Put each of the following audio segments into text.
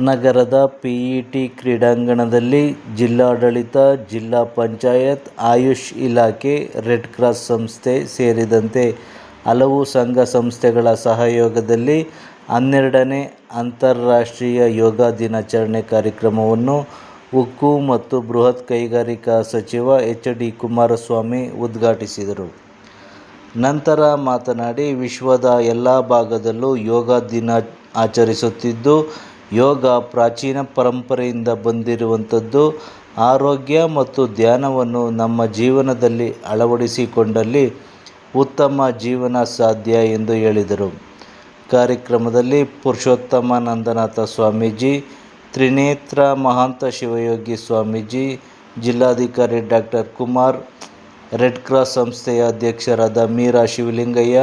ನಗರದ ಪಿಇಟಿ ಕ್ರೀಡಾಂಗಣದಲ್ಲಿ ಜಿಲ್ಲಾಡಳಿತ, ಜಿಲ್ಲಾ ಪಂಚಾಯತ್, ಆಯುಷ್ ಇಲಾಖೆ, ರೆಡ್ ಕ್ರಾಸ್ ಸಂಸ್ಥೆ ಸೇರಿದಂತೆ ಹಲವು ಸಂಘ ಸಂಸ್ಥೆಗಳ ಸಹಯೋಗದಲ್ಲಿ 12ನೇ ಅಂತಾರಾಷ್ಟ್ರೀಯ ಯೋಗ ದಿನಾಚರಣೆ ಕಾರ್ಯಕ್ರಮವನ್ನು ಉಕ್ಕು ಮತ್ತು ಬೃಹತ್ ಕೈಗಾರಿಕಾ ಸಚಿವ ಎಚ್. ಡಿ. ಕುಮಾರಸ್ವಾಮಿ ಉದ್ಘಾಟಿಸಿದರು. ನಂತರ ಮಾತನಾಡಿ, ವಿಶ್ವದ ಎಲ್ಲ ಭಾಗದಲ್ಲೂ ಯೋಗ ದಿನ ಆಚರಿಸುತ್ತಿದ್ದು, ಯೋಗ ಪ್ರಾಚೀನ ಪರಂಪರೆಯಿಂದ ಬಂದಿರುವಂಥದ್ದು. ಆರೋಗ್ಯ ಮತ್ತು ಧ್ಯಾನವನ್ನು ನಮ್ಮ ಜೀವನದಲ್ಲಿ ಅಳವಡಿಸಿಕೊಂಡಲ್ಲಿ ಉತ್ತಮ ಜೀವನ ಸಾಧ್ಯ ಎಂದು ಹೇಳಿದರು. ಕಾರ್ಯಕ್ರಮದಲ್ಲಿ ಪುರುಷೋತ್ತಮ ನಂದನಾಥ ಸ್ವಾಮೀಜಿ, ತ್ರಿನೇತ್ರ ಮಹಾಂತ ಶಿವಯೋಗಿ ಸ್ವಾಮೀಜಿ, ಜಿಲ್ಲಾಧಿಕಾರಿ ಡಾ. ಕುಮಾರ್, ರೆಡ್ ಕ್ರಾಸ್ ಸಂಸ್ಥೆಯ ಅಧ್ಯಕ್ಷರಾದ ಮೀರಾ ಶಿವಲಿಂಗಯ್ಯ,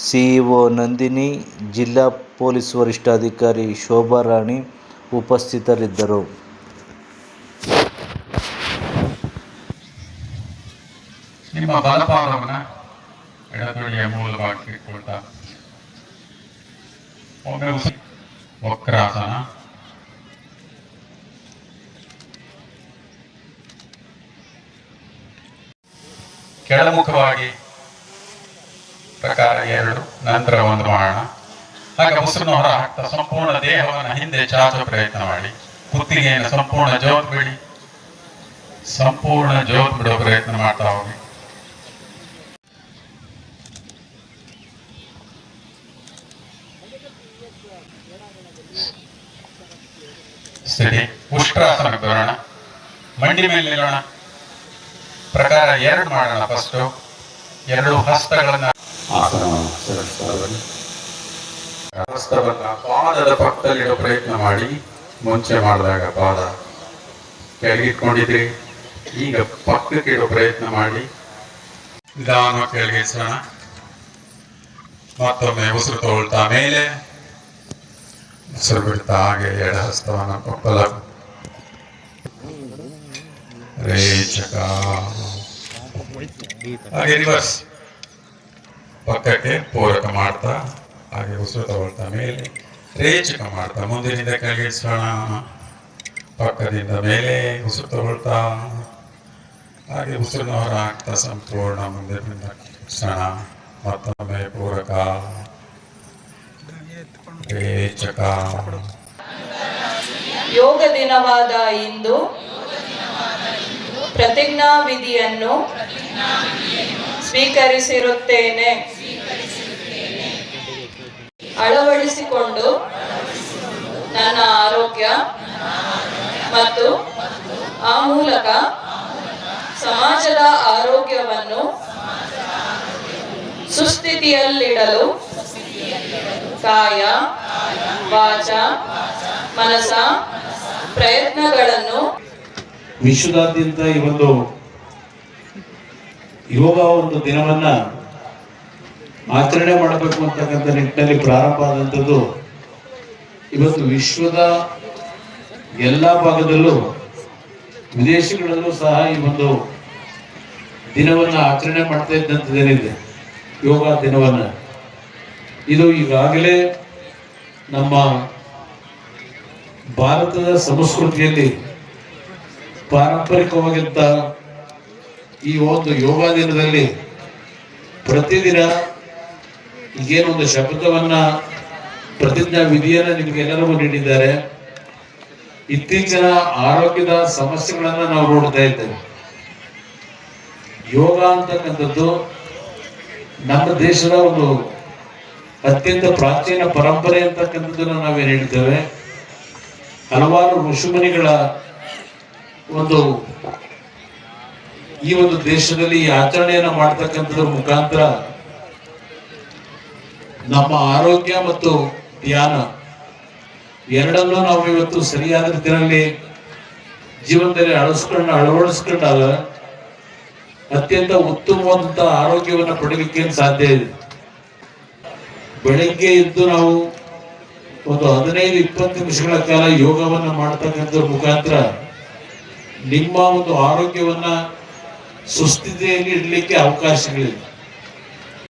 ಸಿಇಒ ನಂದಿನಿ, ಜಿಲ್ಲಾ ಪೊಲೀಸ್ ವರಿಷ್ಠಾಧಿಕಾರಿ ಶೋಭಾರಾಣಿ ಉಪಸ್ಥಿತರಿದ್ದರು. ನಿಮ್ಮ ಬಲಪಾದವನ್ನು ಎಡತೊಡೆಯ ಮೂಲ ಭಾಗಕ್ಕೆ ಇಟ್ಕೊಳ್ತಾ ಒಮ್ಮೆ ವಕ್ರಾಸನ, ಕೆಳಮುಖವಾಗಿ ಪ್ರಕಾರ 2, ನಂತರ 1 ಮಾಡೋಣ. ಹಾಗೆ ಉಸಿರನ್ನು ಹೊರ ಹಾಕ್ತಾ ಸಂಪೂರ್ಣ ದೇಹವನ್ನು ಹಿಂದೆ ಚಾಚುವ ಪ್ರಯತ್ನ ಮಾಡಿ. ಕುತ್ತಿಗೆಯನ್ನು ಸಂಪೂರ್ಣ ಜೋತ್ ಬಿಡಿ, ಸಂಪೂರ್ಣ ಜೋತ್ ಬಿಡುವ ಪ್ರಯತ್ನ ಮಾಡ್ತಾ ಹೋಗಿ. ಸ್ಥಿತಿ ಉಷ್ಟ್ರಾಸನಕ್ಕೆ ಬರೋಣ. ಮಂಡಿ ಮೇಲೆ ನಿಲ್ಲೋಣ. ಪ್ರಕಾರ 2 ಮಾಡೋಣ. ಫಸ್ಟ್ 2 ಹಸ್ತಗಳನ್ನ ಹಸ್ತವನ್ನ ಪಾದದ ಪಕ್ಕದಲ್ಲಿಡೋ ಪ್ರಯತ್ನ ಮಾಡಿ. ಮುಂಚೆ ಮಾಡಿದಾಗ ಪಾದ ಕೆಳಗಿಟ್ಕೊಂಡಿದ್ರಿ, ಈಗ ಪಕ್ಕಕ್ಕೆ ಇಡೋ ಪ್ರಯತ್ನ ಮಾಡಿ. ನಿಧಾನ ಕೆಳಗಿಸೋಣ. ಮತ್ತೊಮ್ಮೆ ಉಸಿರು ತಗೊಳ್ತಾ ಮೇಲೆ, ಉಸಿರು ಬಿಡ್ತಾ ಹಾಗೆ ಎಡ ಹಸ್ತವನ್ನ ಕೊಪ್ಪಲ ರೇಚಕ, ಹಾಗೆ ರಿವರ್ಸ್ ಪಕ್ಕಕ್ಕೆ ಪೂರಕ ಮಾಡ್ತಾ ಹಾಗೆ ಉಸಿರು ತಗೊಳ್ತಾ ಮೇಲೆ ರೇಚಕ ಮಾಡ್ತಾ ಮುಂದಿನಿಂದ ಕೆಳಗಿಳಿಸೋಣ. ಪಕ್ಕದಿಂದ ಮೇಲೆ ಉಸಿರು ತಗೊಳ್ತಾ ಹಾಗೆ ಉಸಿರನ್ನು ಹೊರ ಹಾಕ್ತಾ ಸಂಪೂರ್ಣ ಮುಂದಿನಿಂದ ಕ್ಷಣ. ಮತ್ತೊಮ್ಮೆ ಪೂರಕ ರೇಚಕ. ಯೋಗ ದಿನವಾದ ಇಂದು ಪ್ರತಿಜ್ಞಾ ವಿಧಿಯನ್ನು ಸ್ವೀಕರಿಸಿರುತ್ತೇನೆ. ಅಳವಡಿಸಿಕೊಂಡು ನನ್ನ ಆರೋಗ್ಯ ಮತ್ತು ಆ ಮೂಲಕ ಸಮಾಜದ ಆರೋಗ್ಯವನ್ನು ಸುಸ್ಥಿತಿಯಲ್ಲಿಡಲು ಕಾಯ, ವಾಚ, ಮನಸ ಪ್ರಯತ್ನಗಳನ್ನು ವಿಶ್ವದಾದ್ಯಂತ ಈ ಒಂದು ಯೋಗ ಒಂದು ದಿನವನ್ನ ಆಚರಣೆ ಮಾಡಬೇಕು ಅಂತಕ್ಕಂಥ ನಿಟ್ಟಿನಲ್ಲಿ ಪ್ರಾರಂಭ ಆದಂಥದ್ದು. ಇವತ್ತು ವಿಶ್ವದ ಎಲ್ಲ ಭಾಗದಲ್ಲೂ, ವಿದೇಶಗಳಲ್ಲೂ ಸಹ ಈ ಒಂದು ದಿನವನ್ನ ಆಚರಣೆ ಮಾಡ್ತಾ ಇದ್ದಂಥದ್ದೇನಿದೆ, ಯೋಗ ದಿನವನ್ನ. ಇದು ಈಗಾಗಲೇ ನಮ್ಮ ಭಾರತದ ಸಂಸ್ಕೃತಿಯಲ್ಲಿ ಪಾರಂಪರಿಕವಾಗಿದ್ದ ಈ ಒಂದು ಯೋಗ ದಿನದಲ್ಲಿ ಪ್ರತಿದಿನ ಈಗೇನೊಂದು ಶಬ್ದವನ್ನ, ಪ್ರತಿಜ್ಞಾ ವಿಧಿಯನ್ನ ನಿಮಗೆಲ್ಲರಿಗೂ ನೀಡಿದ್ದಾರೆ. ಇತ್ತೀಚಿನ ಆರೋಗ್ಯದ ಸಮಸ್ಯೆಗಳನ್ನ ನಾವು ನೋಡ್ತಾ ಇದ್ದೇವೆ. ಯೋಗ ಅಂತಕ್ಕಂಥದ್ದು ನಮ್ಮ ದೇಶದ ಒಂದು ಅತ್ಯಂತ ಪ್ರಾಚೀನ ಪರಂಪರೆ ಅಂತಕ್ಕಂಥದ್ದನ್ನು ನಾವೇನು ಹೇಳ್ತೇವೆ. ಹಲವಾರು ಋಷಿಮುನಿಗಳ ಒಂದು ಈ ಒಂದು ದೇಶದಲ್ಲಿ ಈ ಆಚರಣೆಯನ್ನ ಮಾಡ್ತಕ್ಕಂಥದ್ರ ಮುಖಾಂತರ ನಮ್ಮ ಆರೋಗ್ಯ ಮತ್ತು ಧ್ಯಾನ ಎರಡನ್ನೂ ನಾವು ಇವತ್ತು ಸರಿಯಾದ ರೀತಿಯಲ್ಲಿ ಜೀವನದಲ್ಲಿ ಅಳವಡಿಸ್ಕೊಂಡಾಗ ಅತ್ಯಂತ ಉತ್ತಮವಾದಂತಹ ಆರೋಗ್ಯವನ್ನು ಪಡೆಯಲಿಕ್ಕೆ ಸಾಧ್ಯ ಇದೆ. ಬೆಳಗ್ಗೆ ಎದ್ದು ನಾವು ಒಂದು 15-20 ನಿಮಿಷಗಳ ಕಾಲ ಯೋಗವನ್ನ ಮಾಡ್ತಕ್ಕಂಥದ್ರ ಮುಖಾಂತರ ನಿಮ್ಮ ಒಂದು ಆರೋಗ್ಯವನ್ನ ಸುಸ್ಥಿತಿಯಲ್ಲಿ ಇಡಲಿಕ್ಕೆ ಅವಕಾಶಗಳಿದೆ.